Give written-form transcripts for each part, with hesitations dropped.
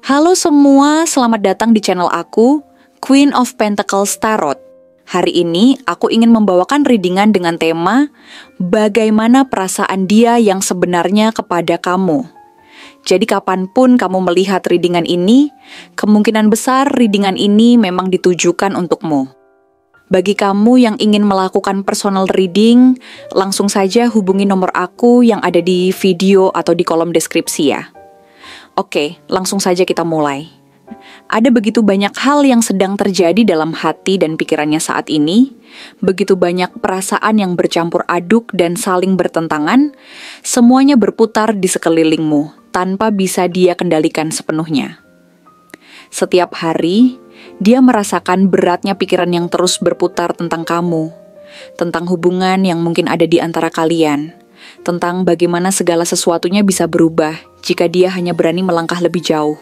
Halo semua, selamat datang di channel aku, Queen of Pentacles Tarot. Hari ini aku ingin membawakan readingan dengan tema bagaimana perasaan dia yang sebenarnya kepada kamu. Jadi kapanpun kamu melihat readingan ini, kemungkinan besar readingan ini memang ditujukan untukmu. Bagi kamu yang ingin melakukan personal reading, langsung saja hubungi nomor aku yang ada di video atau di kolom deskripsi ya. Oke, langsung saja kita mulai. Ada begitu banyak hal yang sedang terjadi dalam hati dan pikirannya saat ini, begitu banyak perasaan yang bercampur aduk dan saling bertentangan, semuanya berputar di sekelilingmu, tanpa bisa dia kendalikan sepenuhnya. Setiap hari, dia merasakan beratnya pikiran yang terus berputar tentang kamu, tentang hubungan yang mungkin ada di antara kalian, tentang bagaimana segala sesuatunya bisa berubah jika dia hanya berani melangkah lebih jauh.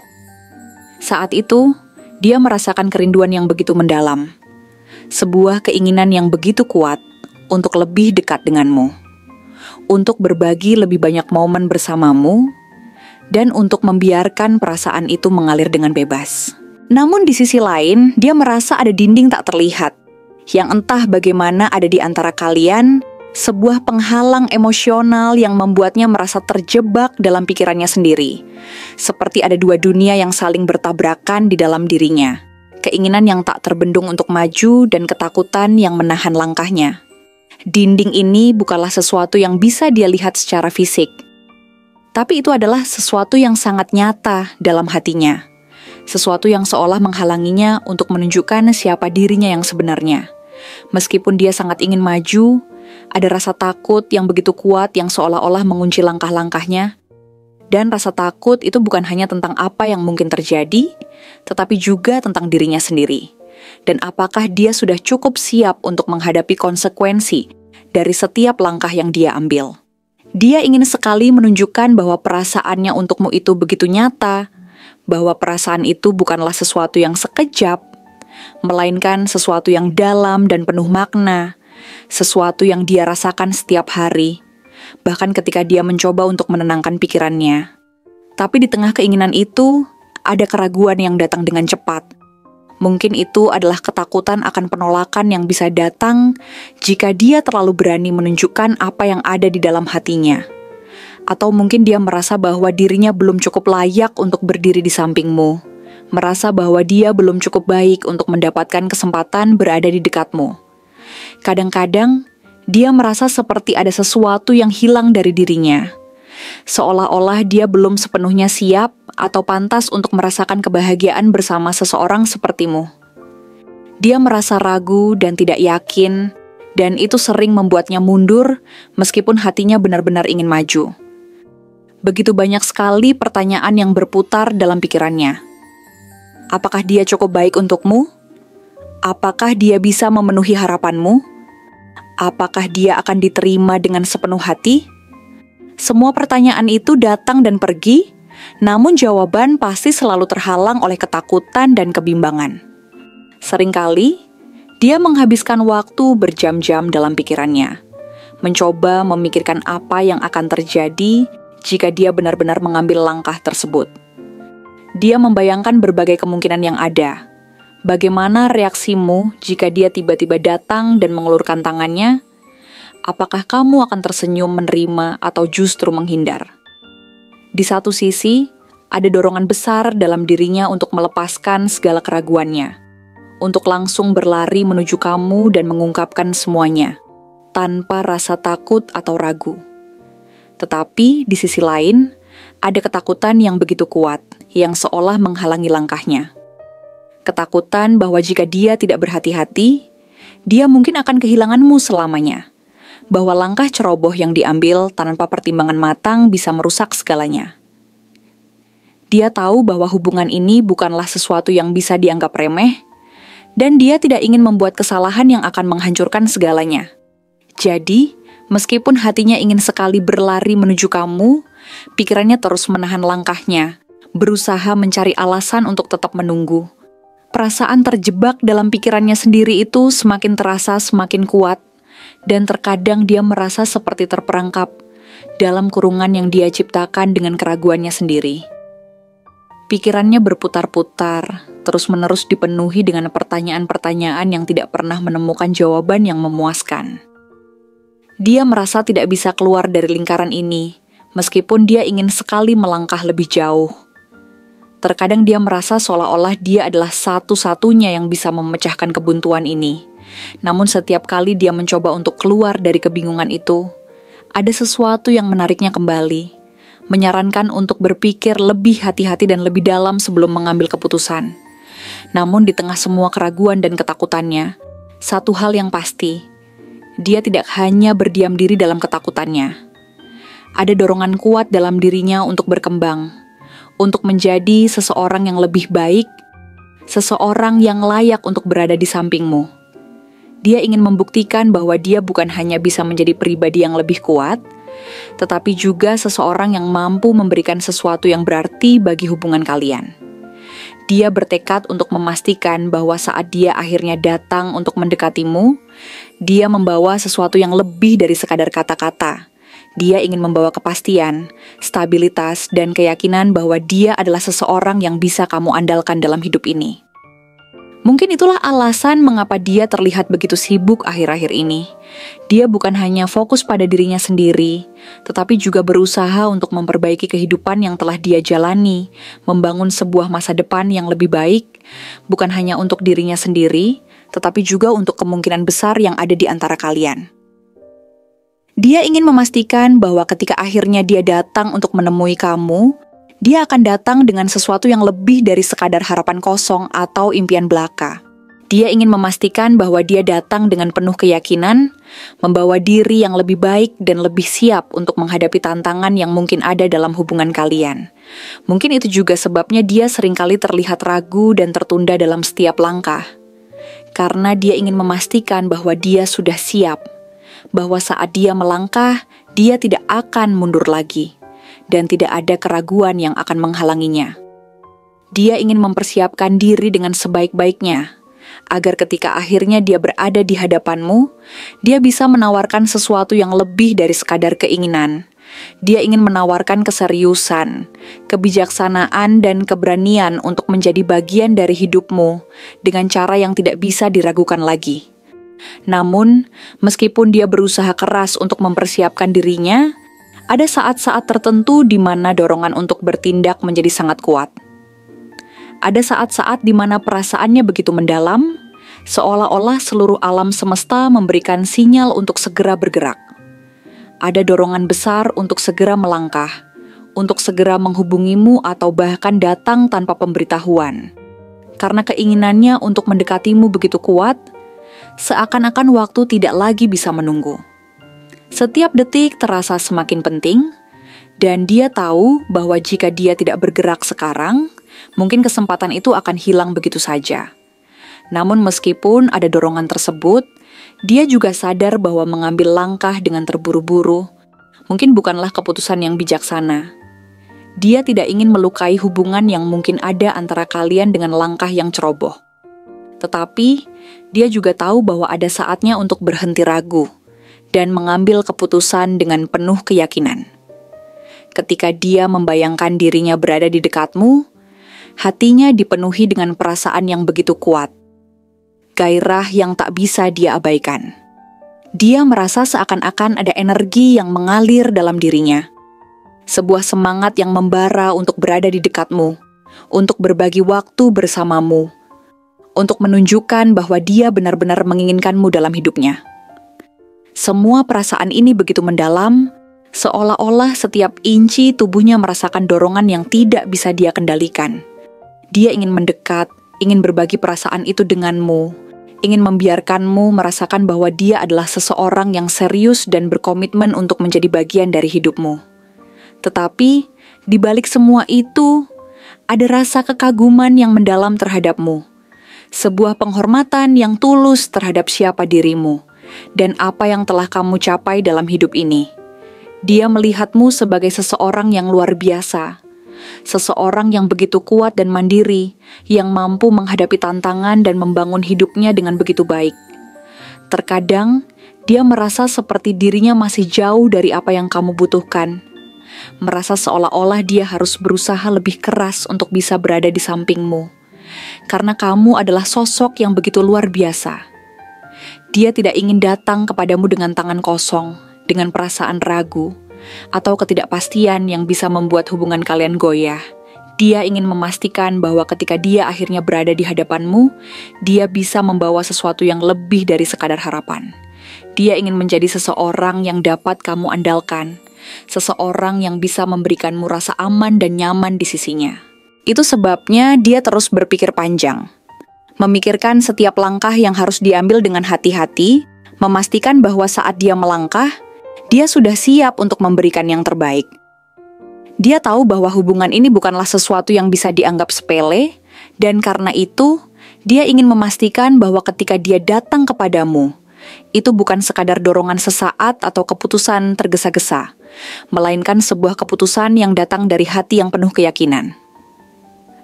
Saat itu, dia merasakan kerinduan yang begitu mendalam, sebuah keinginan yang begitu kuat untuk lebih dekat denganmu, untuk berbagi lebih banyak momen bersamamu, dan untuk membiarkan perasaan itu mengalir dengan bebas. Namun di sisi lain, dia merasa ada dinding tak terlihat, yang entah bagaimana ada di antara kalian, sebuah penghalang emosional yang membuatnya merasa terjebak dalam pikirannya sendiri. Seperti ada dua dunia yang saling bertabrakan di dalam dirinya. Keinginan yang tak terbendung untuk maju dan ketakutan yang menahan langkahnya. Dinding ini bukanlah sesuatu yang bisa dia lihat secara fisik. Tapi itu adalah sesuatu yang sangat nyata dalam hatinya. Sesuatu yang seolah menghalanginya untuk menunjukkan siapa dirinya yang sebenarnya. Meskipun dia sangat ingin maju, ada rasa takut yang begitu kuat yang seolah-olah mengunci langkah-langkahnya. Dan rasa takut itu bukan hanya tentang apa yang mungkin terjadi, tetapi juga tentang dirinya sendiri. Dan apakah dia sudah cukup siap untuk menghadapi konsekuensi dari setiap langkah yang dia ambil. Dia ingin sekali menunjukkan bahwa perasaannya untukmu itu begitu nyata, bahwa perasaan itu bukanlah sesuatu yang sekejap, melainkan sesuatu yang dalam dan penuh makna, sesuatu yang dia rasakan setiap hari, bahkan ketika dia mencoba untuk menenangkan pikirannya. Tapi di tengah keinginan itu, ada keraguan yang datang dengan cepat. Mungkin itu adalah ketakutan akan penolakan yang bisa datang jika dia terlalu berani menunjukkan apa yang ada di dalam hatinya. Atau mungkin dia merasa bahwa dirinya belum cukup layak untuk berdiri di sampingmu, merasa bahwa dia belum cukup baik untuk mendapatkan kesempatan berada di dekatmu. Kadang-kadang, dia merasa seperti ada sesuatu yang hilang dari dirinya. Seolah-olah dia belum sepenuhnya siap atau pantas untuk merasakan kebahagiaan bersama seseorang sepertimu. Dia merasa ragu dan tidak yakin, dan itu sering membuatnya mundur meskipun hatinya benar-benar ingin maju. Begitu banyak sekali pertanyaan yang berputar dalam pikirannya. Apakah dia cukup baik untukmu? Apakah dia bisa memenuhi harapanmu? Apakah dia akan diterima dengan sepenuh hati? Semua pertanyaan itu datang dan pergi, namun jawaban pasti selalu terhalang oleh ketakutan dan kebimbangan. Seringkali, dia menghabiskan waktu berjam-jam dalam pikirannya, mencoba memikirkan apa yang akan terjadi jika dia benar-benar mengambil langkah tersebut. Dia membayangkan berbagai kemungkinan yang ada. Bagaimana reaksimu jika dia tiba-tiba datang dan mengulurkan tangannya? Apakah kamu akan tersenyum menerima atau justru menghindar? Di satu sisi, ada dorongan besar dalam dirinya untuk melepaskan segala keraguannya, untuk langsung berlari menuju kamu dan mengungkapkan semuanya, tanpa rasa takut atau ragu. Tetapi di sisi lain, ada ketakutan yang begitu kuat, yang seolah menghalangi langkahnya. Ketakutan bahwa jika dia tidak berhati-hati, dia mungkin akan kehilanganmu selamanya. Bahwa langkah ceroboh yang diambil tanpa pertimbangan matang bisa merusak segalanya. Dia tahu bahwa hubungan ini bukanlah sesuatu yang bisa dianggap remeh, dan dia tidak ingin membuat kesalahan yang akan menghancurkan segalanya. Jadi, meskipun hatinya ingin sekali berlari menuju kamu, pikirannya terus menahan langkahnya, berusaha mencari alasan untuk tetap menunggu. Perasaan terjebak dalam pikirannya sendiri itu semakin terasa semakin kuat, dan terkadang dia merasa seperti terperangkap dalam kurungan yang dia ciptakan dengan keraguannya sendiri. Pikirannya berputar-putar, terus-menerus dipenuhi dengan pertanyaan-pertanyaan yang tidak pernah menemukan jawaban yang memuaskan. Dia merasa tidak bisa keluar dari lingkaran ini, meskipun dia ingin sekali melangkah lebih jauh. Terkadang dia merasa seolah-olah dia adalah satu-satunya yang bisa memecahkan kebuntuan ini. Namun setiap kali dia mencoba untuk keluar dari kebingungan itu, ada sesuatu yang menariknya kembali, menyarankan untuk berpikir lebih hati-hati dan lebih dalam sebelum mengambil keputusan. Namun di tengah semua keraguan dan ketakutannya, satu hal yang pasti, dia tidak hanya berdiam diri dalam ketakutannya. Ada dorongan kuat dalam dirinya untuk berkembang, untuk menjadi seseorang yang lebih baik, seseorang yang layak untuk berada di sampingmu. Dia ingin membuktikan bahwa dia bukan hanya bisa menjadi pribadi yang lebih kuat, tetapi juga seseorang yang mampu memberikan sesuatu yang berarti bagi hubungan kalian. Dia bertekad untuk memastikan bahwa saat dia akhirnya datang untuk mendekatimu, dia membawa sesuatu yang lebih dari sekadar kata-kata. Dia ingin membawa kepastian, stabilitas, dan keyakinan bahwa dia adalah seseorang yang bisa kamu andalkan dalam hidup ini. Mungkin itulah alasan mengapa dia terlihat begitu sibuk akhir-akhir ini. Dia bukan hanya fokus pada dirinya sendiri, tetapi juga berusaha untuk memperbaiki kehidupan yang telah dia jalani, membangun sebuah masa depan yang lebih baik, bukan hanya untuk dirinya sendiri, tetapi juga untuk kemungkinan besar yang ada di antara kalian. Dia ingin memastikan bahwa ketika akhirnya dia datang untuk menemui kamu, dia akan datang dengan sesuatu yang lebih dari sekadar harapan kosong atau impian belaka. Dia ingin memastikan bahwa dia datang dengan penuh keyakinan, membawa diri yang lebih baik dan lebih siap untuk menghadapi tantangan yang mungkin ada dalam hubungan kalian. Mungkin itu juga sebabnya dia seringkali terlihat ragu dan tertunda dalam setiap langkah. Karena dia ingin memastikan bahwa dia sudah siap, bahwa saat dia melangkah, dia tidak akan mundur lagi, dan tidak ada keraguan yang akan menghalanginya. Dia ingin mempersiapkan diri dengan sebaik-baiknya, agar ketika akhirnya dia berada di hadapanmu, dia bisa menawarkan sesuatu yang lebih dari sekadar keinginan. Dia ingin menawarkan keseriusan, kebijaksanaan, dan keberanian untuk menjadi bagian dari hidupmu dengan cara yang tidak bisa diragukan lagi. Namun, meskipun dia berusaha keras untuk mempersiapkan dirinya, ada saat-saat tertentu di mana dorongan untuk bertindak menjadi sangat kuat. Ada saat-saat di mana perasaannya begitu mendalam, seolah-olah seluruh alam semesta memberikan sinyal untuk segera bergerak. Ada dorongan besar untuk segera melangkah, untuk segera menghubungimu atau bahkan datang tanpa pemberitahuan. Karena keinginannya untuk mendekatimu begitu kuat, seakan-akan waktu tidak lagi bisa menunggu. Setiap detik terasa semakin penting, dan dia tahu bahwa jika dia tidak bergerak sekarang, mungkin kesempatan itu akan hilang begitu saja. Namun meskipun ada dorongan tersebut, dia juga sadar bahwa mengambil langkah dengan terburu-buru mungkin bukanlah keputusan yang bijaksana. Dia tidak ingin melukai hubungan yang mungkin ada antara kalian dengan langkah yang ceroboh. Tetapi, dia juga tahu bahwa ada saatnya untuk berhenti ragu dan mengambil keputusan dengan penuh keyakinan. Ketika dia membayangkan dirinya berada di dekatmu, hatinya dipenuhi dengan perasaan yang begitu kuat, gairah yang tak bisa dia abaikan. Dia merasa seakan-akan ada energi yang mengalir dalam dirinya, sebuah semangat yang membara untuk berada di dekatmu, untuk berbagi waktu bersamamu, untuk menunjukkan bahwa dia benar-benar menginginkanmu dalam hidupnya. Semua perasaan ini begitu mendalam, seolah-olah setiap inci tubuhnya merasakan dorongan yang tidak bisa dia kendalikan. Dia ingin mendekat, ingin berbagi perasaan itu denganmu, ingin membiarkanmu merasakan bahwa dia adalah seseorang yang serius dan berkomitmen untuk menjadi bagian dari hidupmu. Tetapi, di balik semua itu, ada rasa kekaguman yang mendalam terhadapmu, sebuah penghormatan yang tulus terhadap siapa dirimu, dan apa yang telah kamu capai dalam hidup ini. Dia melihatmu sebagai seseorang yang luar biasa, seseorang yang begitu kuat dan mandiri, yang mampu menghadapi tantangan dan membangun hidupnya dengan begitu baik. Terkadang, dia merasa seperti dirinya masih jauh dari apa yang kamu butuhkan. merasa seolah-olah dia harus berusaha lebih keras untuk bisa berada di sampingmu. Karena kamu adalah sosok yang begitu luar biasa. Dia tidak ingin datang kepadamu dengan tangan kosong, dengan perasaan ragu, atau ketidakpastian yang bisa membuat hubungan kalian goyah. Dia ingin memastikan bahwa ketika dia akhirnya berada di hadapanmu, dia bisa membawa sesuatu yang lebih dari sekadar harapan. Dia ingin menjadi seseorang yang dapat kamu andalkan, seseorang yang bisa memberikanmu rasa aman dan nyaman di sisinya. Itu sebabnya dia terus berpikir panjang, memikirkan setiap langkah yang harus diambil dengan hati-hati, memastikan bahwa saat dia melangkah, dia sudah siap untuk memberikan yang terbaik. Dia tahu bahwa hubungan ini bukanlah sesuatu yang bisa dianggap sepele, dan karena itu, dia ingin memastikan bahwa ketika dia datang kepadamu, itu bukan sekadar dorongan sesaat atau keputusan tergesa-gesa, melainkan sebuah keputusan yang datang dari hati yang penuh keyakinan.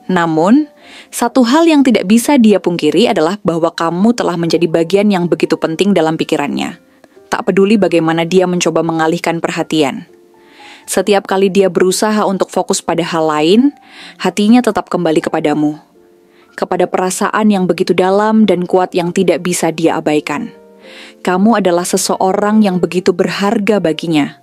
Namun, satu hal yang tidak bisa dia pungkiri adalah bahwa kamu telah menjadi bagian yang begitu penting dalam pikirannya. Tak peduli bagaimana dia mencoba mengalihkan perhatian. Setiap kali dia berusaha untuk fokus pada hal lain, hatinya tetap kembali kepadamu. Kepada perasaan yang begitu dalam dan kuat yang tidak bisa dia abaikan. Kamu adalah seseorang yang begitu berharga baginya.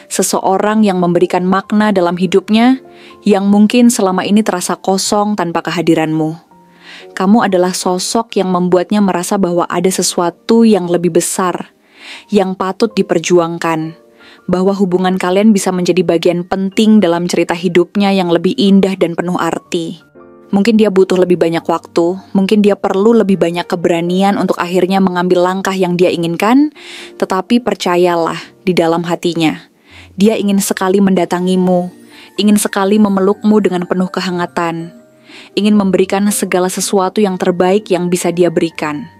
Seseorang yang memberikan makna dalam hidupnya, yang mungkin selama ini terasa kosong tanpa kehadiranmu. Kamu adalah sosok yang membuatnya merasa bahwa ada sesuatu yang lebih besar, yang patut diperjuangkan, bahwa hubungan kalian bisa menjadi bagian penting dalam cerita hidupnya yang lebih indah dan penuh arti. Mungkin dia butuh lebih banyak waktu, mungkin dia perlu lebih banyak keberanian untuk akhirnya mengambil langkah yang dia inginkan, tetapi percayalah di dalam hatinya, dia ingin sekali mendatangimu, ingin sekali memelukmu dengan penuh kehangatan, ingin memberikan segala sesuatu yang terbaik yang bisa dia berikan.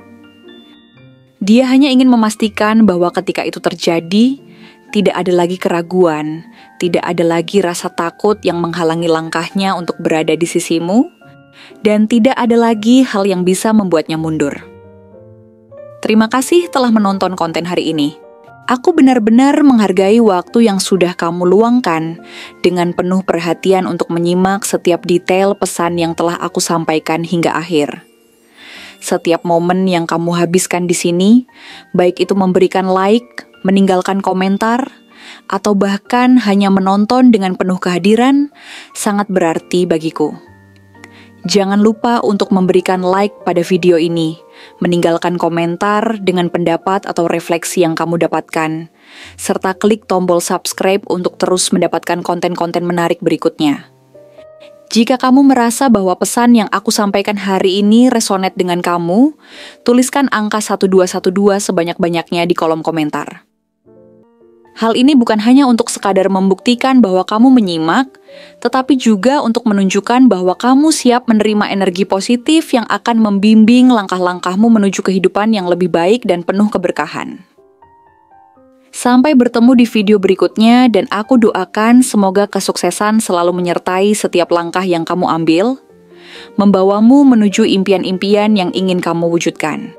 Dia hanya ingin memastikan bahwa ketika itu terjadi, tidak ada lagi keraguan, tidak ada lagi rasa takut yang menghalangi langkahnya untuk berada di sisimu, dan tidak ada lagi hal yang bisa membuatnya mundur. Terima kasih telah menonton konten hari ini. Aku benar-benar menghargai waktu yang sudah kamu luangkan dengan penuh perhatian untuk menyimak setiap detail pesan yang telah aku sampaikan hingga akhir. Setiap momen yang kamu habiskan di sini, baik itu memberikan like, meninggalkan komentar, atau bahkan hanya menonton dengan penuh kehadiran, sangat berarti bagiku. Jangan lupa untuk memberikan like pada video ini, meninggalkan komentar dengan pendapat atau refleksi yang kamu dapatkan, serta klik tombol subscribe untuk terus mendapatkan konten-konten menarik berikutnya. Jika kamu merasa bahwa pesan yang aku sampaikan hari ini resonate dengan kamu, tuliskan angka 1212 sebanyak-banyaknya di kolom komentar. Hal ini bukan hanya untuk sekadar membuktikan bahwa kamu menyimak, tetapi juga untuk menunjukkan bahwa kamu siap menerima energi positif yang akan membimbing langkah-langkahmu menuju kehidupan yang lebih baik dan penuh keberkahan. Sampai bertemu di video berikutnya, dan aku doakan semoga kesuksesan selalu menyertai setiap langkah yang kamu ambil, membawamu menuju impian-impian yang ingin kamu wujudkan.